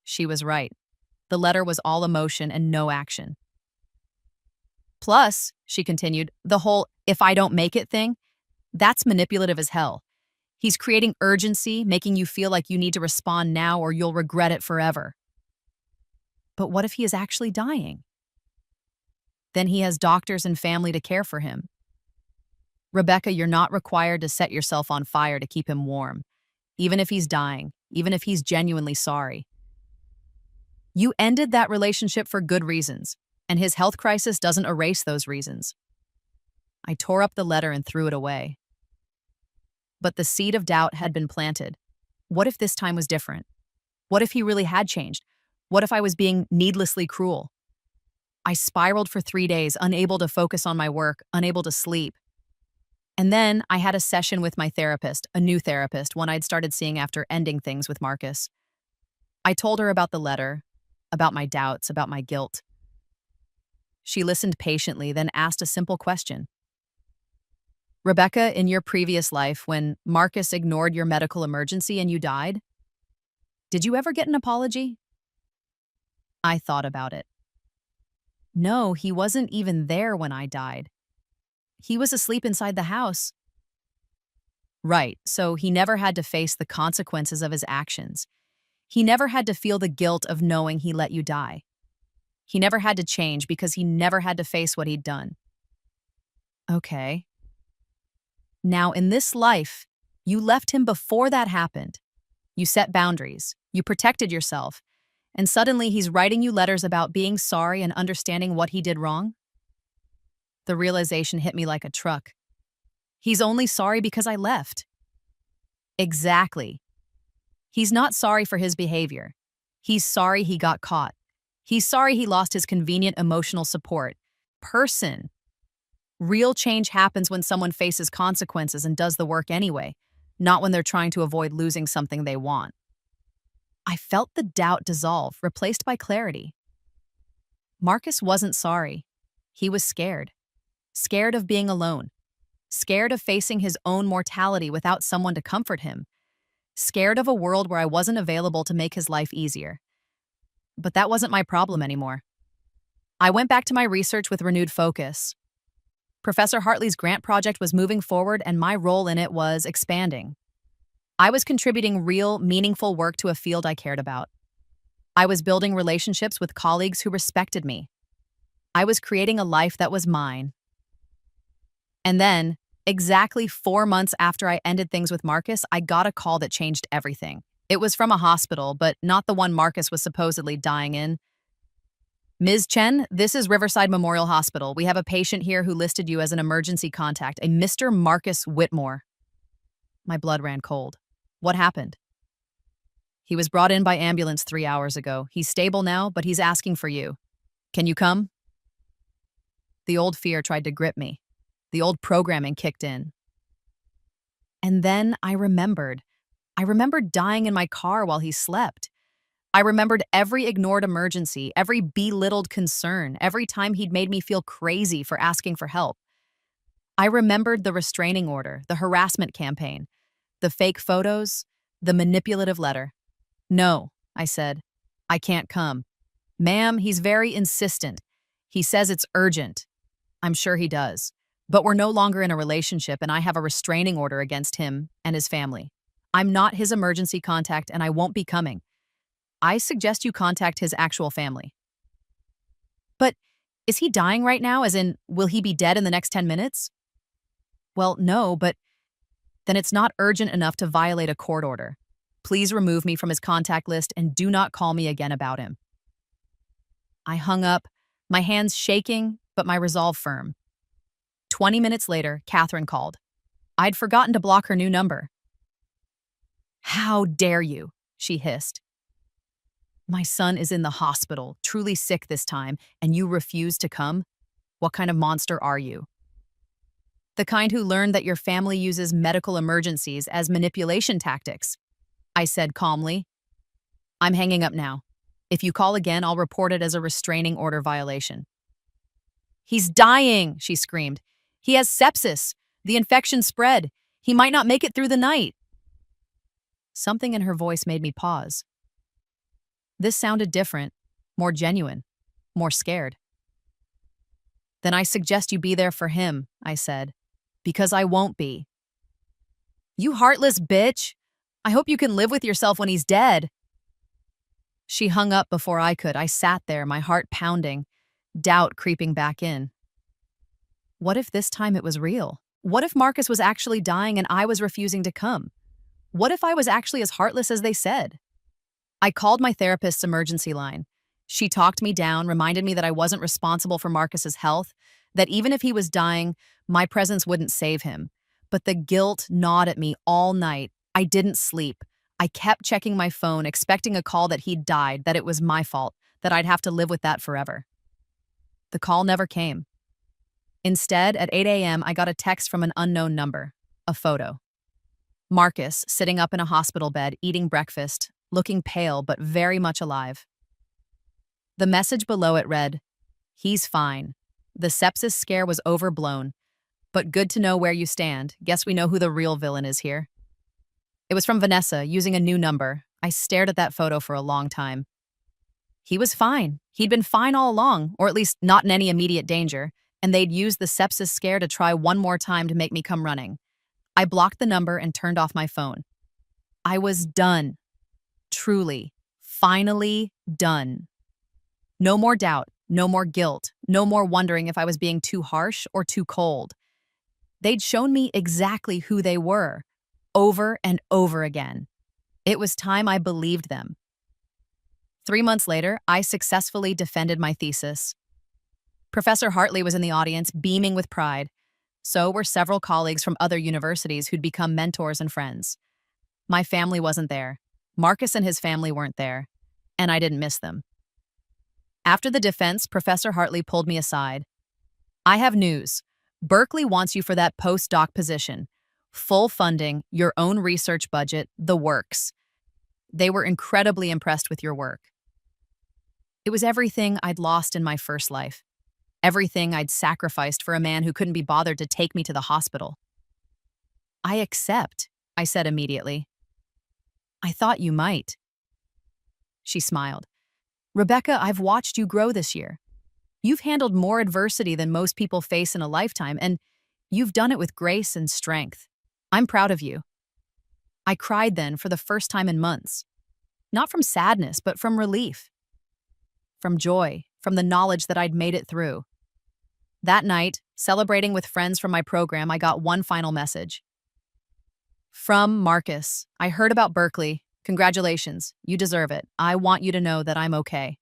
She was right. The letter was all emotion and no action. Plus, she continued, the whole if I don't make it thing, that's manipulative as hell. He's creating urgency, making you feel like you need to respond now or you'll regret it forever. But what if he is actually dying? Then he has doctors and family to care for him. Rebecca, you're not required to set yourself on fire to keep him warm, even if he's dying, even if he's genuinely sorry. You ended that relationship for good reasons, and his health crisis doesn't erase those reasons. I tore up the letter and threw it away. But the seed of doubt had been planted. What if this time was different? What if he really had changed? What if I was being needlessly cruel? I spiraled for 3 days, unable to focus on my work, unable to sleep. And then I had a session with my therapist, a new therapist, one I'd started seeing after ending things with Marcus. I told her about the letter, about my doubts, about my guilt. She listened patiently, then asked a simple question. Rebecca, in your previous life, when Marcus ignored your medical emergency and you died, did you ever get an apology? I thought about it. No, he wasn't even there when I died. He was asleep inside the house. Right, so he never had to face the consequences of his actions. He never had to feel the guilt of knowing he let you die. He never had to change because he never had to face what he'd done. Okay. Now, in this life, you left him before that happened. You set boundaries. You protected yourself. And suddenly he's writing you letters about being sorry and understanding what he did wrong? The realization hit me like a truck. He's only sorry because I left. Exactly. He's not sorry for his behavior. He's sorry he got caught. He's sorry he lost his convenient emotional support. Person. Real change happens when someone faces consequences and does the work anyway, not when they're trying to avoid losing something they want. I felt the doubt dissolve, replaced by clarity. Marcus wasn't sorry. He was scared. Scared of being alone. Scared of facing his own mortality without someone to comfort him. Scared of a world where I wasn't available to make his life easier. But that wasn't my problem anymore. I went back to my research with renewed focus. Professor Hartley's grant project was moving forward, and my role in it was expanding. I was contributing real, meaningful work to a field I cared about. I was building relationships with colleagues who respected me. I was creating a life that was mine. And then, exactly 4 months after I ended things with Marcus, I got a call that changed everything. It was from a hospital, but not the one Marcus was supposedly dying in. Ms. Chen, this is Riverside Memorial Hospital. We have a patient here who listed you as an emergency contact, a Mr. Marcus Whitmore. My blood ran cold. What happened? He was brought in by ambulance 3 hours ago. He's stable now, but he's asking for you. Can you come? The old fear tried to grip me. The old programming kicked in. And then I remembered. I remembered dying in my car while he slept. I remembered every ignored emergency, every belittled concern, every time he'd made me feel crazy for asking for help. I remembered the restraining order, the harassment campaign, the fake photos, the manipulative letter. No, I said, I can't come. Ma'am, he's very insistent. He says it's urgent. I'm sure he does. But we're no longer in a relationship, and I have a restraining order against him and his family. I'm not his emergency contact, and I won't be coming. I suggest you contact his actual family. But is he dying right now, as in, will he be dead in the next 10 minutes? Well, no, but then it's not urgent enough to violate a court order. Please remove me from his contact list and do not call me again about him. I hung up, my hands shaking, but my resolve firm. 20 minutes later, Catherine called. I'd forgotten to block her new number. How dare you, she hissed. My son is in the hospital, truly sick this time, and you refuse to come? What kind of monster are you? The kind who learned that your family uses medical emergencies as manipulation tactics, I said calmly. I'm hanging up now. If you call again, I'll report it as a restraining order violation. He's dying, she screamed. He has sepsis. The infection spread. He might not make it through the night. Something in her voice made me pause. This sounded different, more genuine, more scared. Then I suggest you be there for him, I said, because I won't be. You heartless bitch. I hope you can live with yourself when he's dead. She hung up before I could. I sat there, my heart pounding, doubt creeping back in. What if this time it was real? What if Marcus was actually dying and I was refusing to come? What if I was actually as heartless as they said? I called my therapist's emergency line. She talked me down, reminded me that I wasn't responsible for Marcus's health, that even if he was dying, my presence wouldn't save him. But the guilt gnawed at me all night. I didn't sleep. I kept checking my phone, expecting a call that he'd died, that it was my fault, that I'd have to live with that forever. The call never came. Instead, at 8 a.m., I got a text from an unknown number, a photo. Marcus, sitting up in a hospital bed, eating breakfast, looking pale but very much alive. The message below it read, "He's fine. The sepsis scare was overblown, but good to know where you stand. Guess we know who the real villain is here." It was from Vanessa, using a new number. I stared at that photo for a long time. He was fine. He'd been fine all along, or at least not in any immediate danger, and they'd used the sepsis scare to try one more time to make me come running. I blocked the number and turned off my phone. I was done. Truly, finally done. No more doubt, No more guilt. No more wondering if I was being too harsh or too cold. They'd shown me exactly who they were, over and over again. It was time I believed them. 3 months later, I successfully defended my thesis. Professor Hartley was in the audience, beaming with pride. So were several colleagues from other universities who'd become mentors and friends. My family wasn't there. Marcus and his family weren't there, and I didn't miss them. After the defense, Professor Hartley pulled me aside. I have news. Berkeley wants you for that postdoc position. Full funding, your own research budget, the works. They were incredibly impressed with your work. It was everything I'd lost in my first life. Everything I'd sacrificed for a man who couldn't be bothered to take me to the hospital. I accept, I said immediately. I thought you might. She smiled. Rebecca, I've watched you grow this year. You've handled more adversity than most people face in a lifetime, and you've done it with grace and strength. I'm proud of you. I cried then for the first time in months. Not from sadness, but from relief. From joy, from the knowledge that I'd made it through. That night, celebrating with friends from my program, I got one final message. From Marcus, I heard about Berkeley. Congratulations, you deserve it. I want you to know that I'm okay.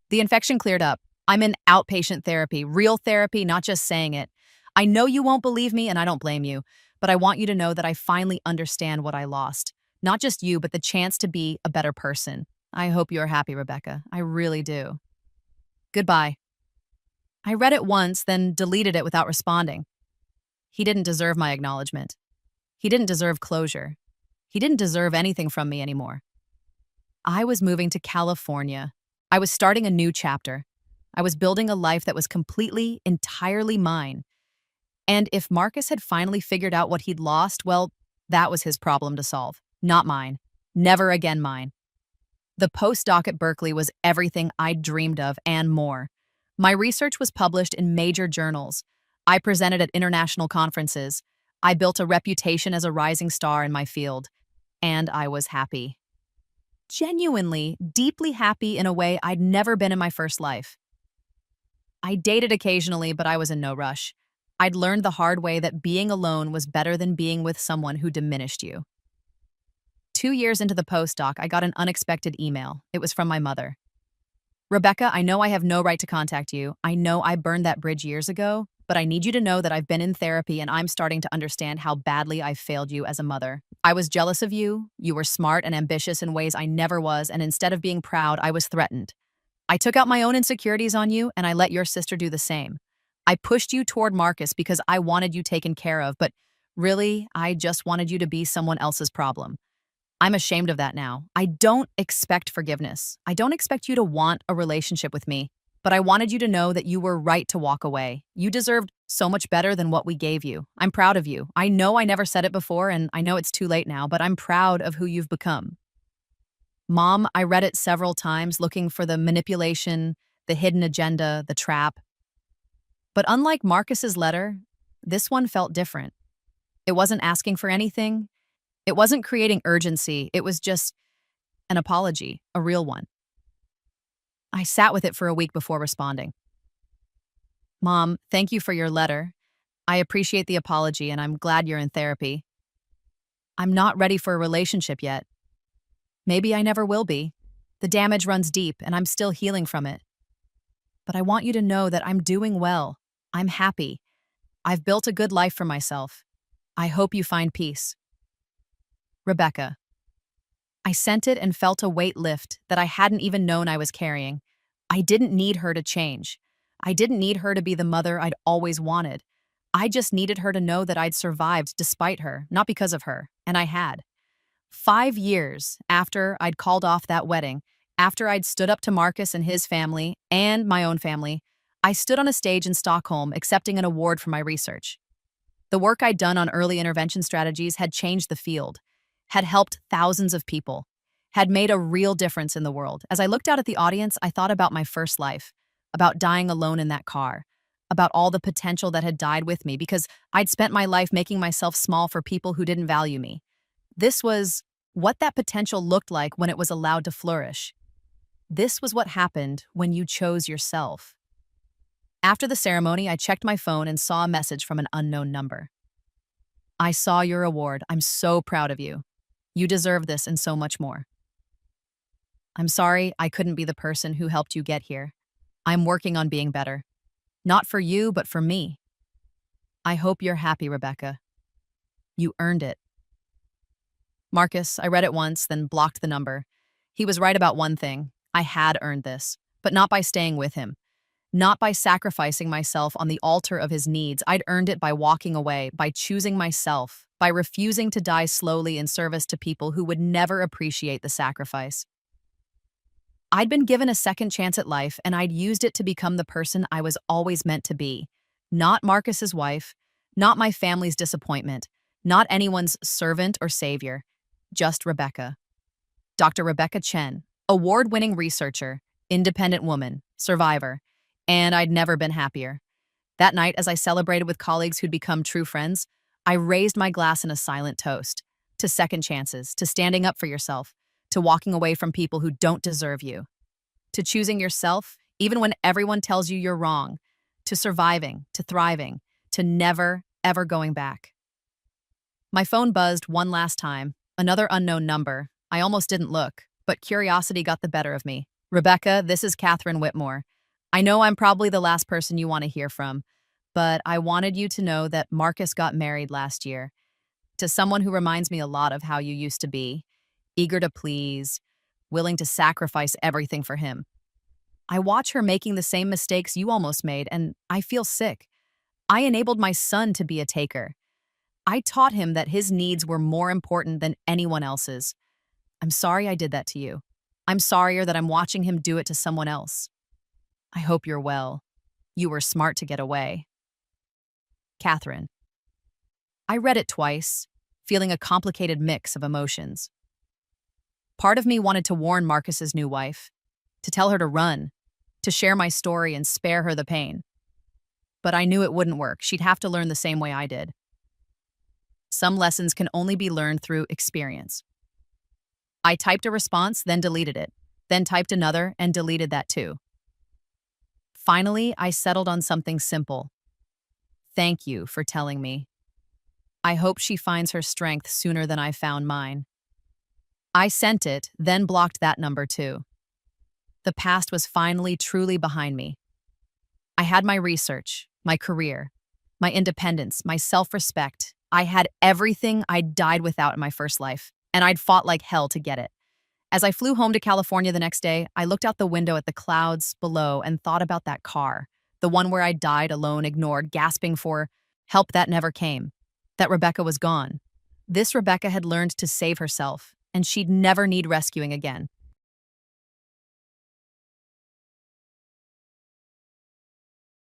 The infection cleared up. I'm in outpatient therapy, real therapy, not just saying it. I know you won't believe me, and I don't blame you, but I want you to know that I finally understand what I lost. Not just you, but the chance to be a better person. I hope you're happy, Rebecca. I really do. Goodbye. I read it once, then deleted it without responding. He didn't deserve my acknowledgement. He didn't deserve closure. He didn't deserve anything from me anymore. I was moving to California. I was starting a new chapter. I was building a life that was completely, entirely mine. And if Marcus had finally figured out what he'd lost, well, that was his problem to solve, not mine. Never again mine. The postdoc at Berkeley was everything I'd dreamed of and more. My research was published in major journals. I presented at international conferences. I built a reputation as a rising star in my field. And I was happy. Genuinely, deeply happy in a way I'd never been in my first life. I dated occasionally, but I was in no rush. I'd learned the hard way that being alone was better than being with someone who diminished you. 2 years into the postdoc, I got an unexpected email. It was from my mother. Rebecca, I know I have no right to contact you. I know I burned that bridge years ago, but I need you to know that I've been in therapy and I'm starting to understand how badly I've failed you as a mother. I was jealous of you. You were smart and ambitious in ways I never was, and instead of being proud, I was threatened. I took out my own insecurities on you, and I let your sister do the same. I pushed you toward Marcus because I wanted you taken care of, but really, I just wanted you to be someone else's problem. I'm ashamed of that now. I don't expect forgiveness. I don't expect you to want a relationship with me, but I wanted you to know that you were right to walk away. You deserved so much better than what we gave you. I'm proud of you. I know I never said it before, and I know it's too late now, but I'm proud of who you've become. Mom, I read it several times looking for the manipulation, the hidden agenda, the trap. But unlike Marcus's letter, this one felt different. It wasn't asking for anything. It wasn't creating urgency. It was just an apology, a real one. I sat with it for a week before responding. Mom, thank you for your letter. I appreciate the apology, and I'm glad you're in therapy. I'm not ready for a relationship yet. Maybe I never will be. The damage runs deep, and I'm still healing from it. But I want you to know that I'm doing well. I'm happy. I've built a good life for myself. I hope you find peace. Rebecca. I sent it and felt a weight lift that I hadn't even known I was carrying. I didn't need her to change. I didn't need her to be the mother I'd always wanted. I just needed her to know that I'd survived despite her, not because of her, and I had. 5 years after I'd called off that wedding, after I'd stood up to Marcus and his family, and my own family, I stood on a stage in Stockholm accepting an award for my research. The work I'd done on early intervention strategies had changed the field, had helped thousands of people, had made a real difference in the world. As I looked out at the audience, I thought about my first life, about dying alone in that car, about all the potential that had died with me because I'd spent my life making myself small for people who didn't value me. This was what that potential looked like when it was allowed to flourish. This was what happened when you chose yourself. After the ceremony, I checked my phone and saw a message from an unknown number. I saw your award. I'm so proud of you. You deserve this and so much more. I'm sorry I couldn't be the person who helped you get here. I'm working on being better. Not for you, but for me. I hope you're happy, Rebecca. You earned it. Marcus, I read it once, then blocked the number. He was right about one thing. I had earned this, but not by staying with him. Not by sacrificing myself on the altar of his needs. I'd earned it by walking away, by choosing myself, by refusing to die slowly in service to people who would never appreciate the sacrifice. I'd been given a second chance at life, and I'd used it to become the person I was always meant to be. Not Marcus's wife, not my family's disappointment, not anyone's servant or savior, just Rebecca. Dr. Rebecca Chen, award-winning researcher, independent woman, survivor, and I'd never been happier. That night, as I celebrated with colleagues who'd become true friends, I raised my glass in a silent toast to second chances, to standing up for yourself, to walking away from people who don't deserve you, to choosing yourself even when everyone tells you you're wrong, to surviving, to thriving, to never, ever going back. My phone buzzed one last time, another unknown number. I almost didn't look, but curiosity got the better of me. Rebecca, this is Catherine Whitmore. I know I'm probably the last person you want to hear from, but I wanted you to know that Marcus got married last year to someone who reminds me a lot of how you used to be, eager to please, willing to sacrifice everything for him. I watch her making the same mistakes you almost made, and I feel sick. I enabled my son to be a taker. I taught him that his needs were more important than anyone else's. I'm sorry I did that to you. I'm sorrier that I'm watching him do it to someone else. I hope you're well. You were smart to get away. Catherine. I read it twice, feeling a complicated mix of emotions. Part of me wanted to warn Marcus's new wife, to tell her to run, to share my story and spare her the pain. But I knew it wouldn't work. She'd have to learn the same way I did. Some lessons can only be learned through experience. I typed a response, then deleted it, then typed another and deleted that too. Finally, I settled on something simple. Thank you for telling me. I hope she finds her strength sooner than I found mine. I sent it, then blocked that number too. The past was finally truly behind me. I had my research, my career, my independence, my self-respect. I had everything I'd died without in my first life, and I'd fought like hell to get it. As I flew home to California the next day, I looked out the window at the clouds below and thought about that car, the one where I died alone, ignored, gasping for help that never came, that Rebecca was gone. This Rebecca had learned to save herself, and she'd never need rescuing again.